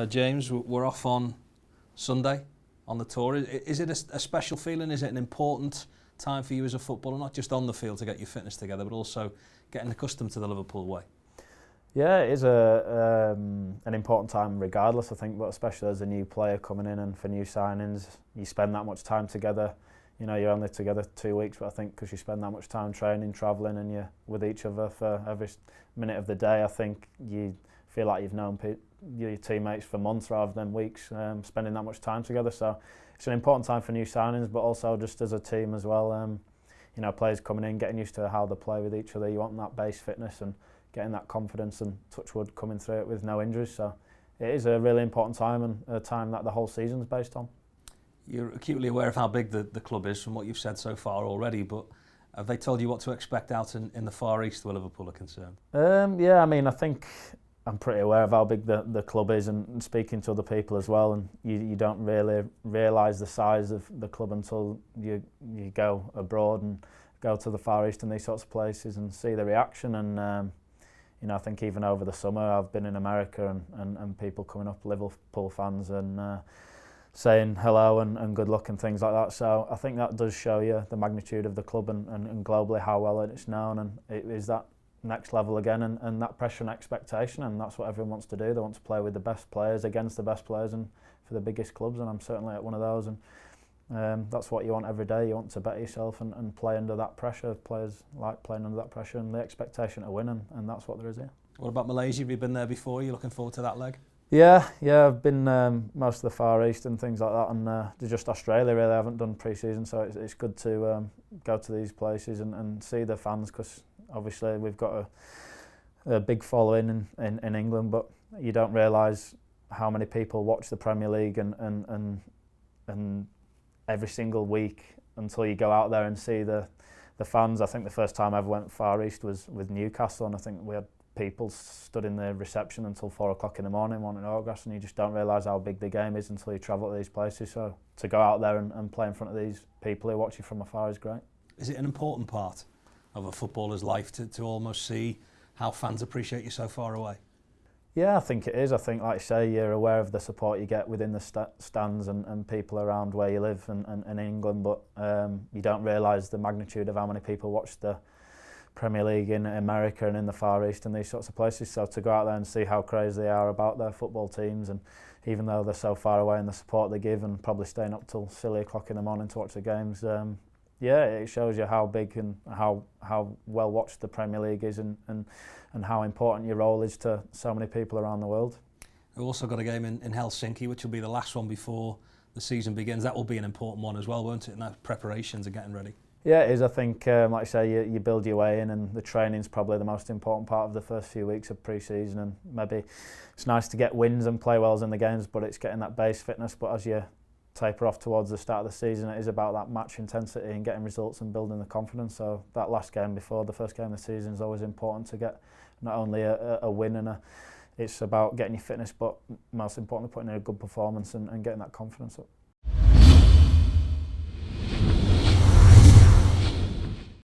James, we're off on Sunday on the tour. Is it a special feeling? Is it an important time for you as a footballer, not just on the field to get your fitness together, but also getting accustomed to the Liverpool way? Yeah, it is an important time regardless, I think, but especially as a new player coming in and for new signings, you spend that much time together. You know, you're only together 2 weeks, but I think because you spend that much time training, travelling, and you're with each other for every minute of the day, I think you feel like you've known your teammates for months rather than weeks, spending that much time together. So it's an important time for new signings, but also just as a team as well. You know, players coming in, getting used to how they play with each other. You want that base fitness and getting that confidence and touch wood coming through it with no injuries. So it is a really important time and a time that the whole season's based on. You're acutely aware of how big the club is from what you've said so far already, but have they told you what to expect out in the Far East where Liverpool are concerned? Yeah, I mean, I think I'm pretty aware of how big the club is, and speaking to other people as well, and you don't really realise the size of the club until you go abroad and go to the Far East and these sorts of places and see the reaction. And you know, I think even over the summer I've been in America and people coming up, Liverpool fans, and saying hello and good luck and things like that. So I think that does show you the magnitude of the club and globally how well it's known, and it is that next level again, and that pressure and expectation, and that's what everyone wants to do. They want to play with the best players against the best players and for the biggest clubs, and I'm certainly at one of those, and that's what you want every day. You want to better yourself and play under that pressure. Players like playing under that pressure and the expectation to win, and that's what there is here. What about Malaysia? Have you been there before? Are you looking forward to that leg? Yeah, I've been most of the Far East and things like that, and just Australia really. I haven't done pre-season, so it's good to go to these places and see the fans, because obviously we've got a big following in England, but you don't realise how many people watch the Premier League and every single week until you go out there and see the fans. I think the first time I ever went Far East was with Newcastle, and I think we had people stood in the reception until 4 o'clock in the morning wanting autographs, and you just don't realise how big the game is until you travel to these places. So to go out there and play in front of these people who watch you from afar is great. Is it an important part of a footballer's life to almost see how fans appreciate you so far away? Yeah, I think it is. I think, like you say, you're aware of the support you get within the stands and people around where you live and in England, but you don't realise the magnitude of how many people watch the Premier League in America and in the Far East and these sorts of places. So to go out there and see how crazy they are about their football teams, and even though they're so far away, and the support they give, and probably staying up till silly o'clock in the morning to watch the games, yeah, it shows you how big and how well watched the Premier League is, and how important your role is to so many people around the world. We've also got a game in Helsinki, which will be the last one before the season begins. That will be an important one as well, won't it? And that preparations are getting ready. Yeah, it is. I think, like I say, you build your way in, and the training's probably the most important part of the first few weeks of pre-season. And maybe it's nice to get wins and play well in the games, but it's getting that base fitness. But as you taper off towards the start of the season, it is about that match intensity and getting results and building the confidence. So that last game before the first game of the season is always important to get not only a win it's about getting your fitness, but most importantly putting in a good performance and getting that confidence up.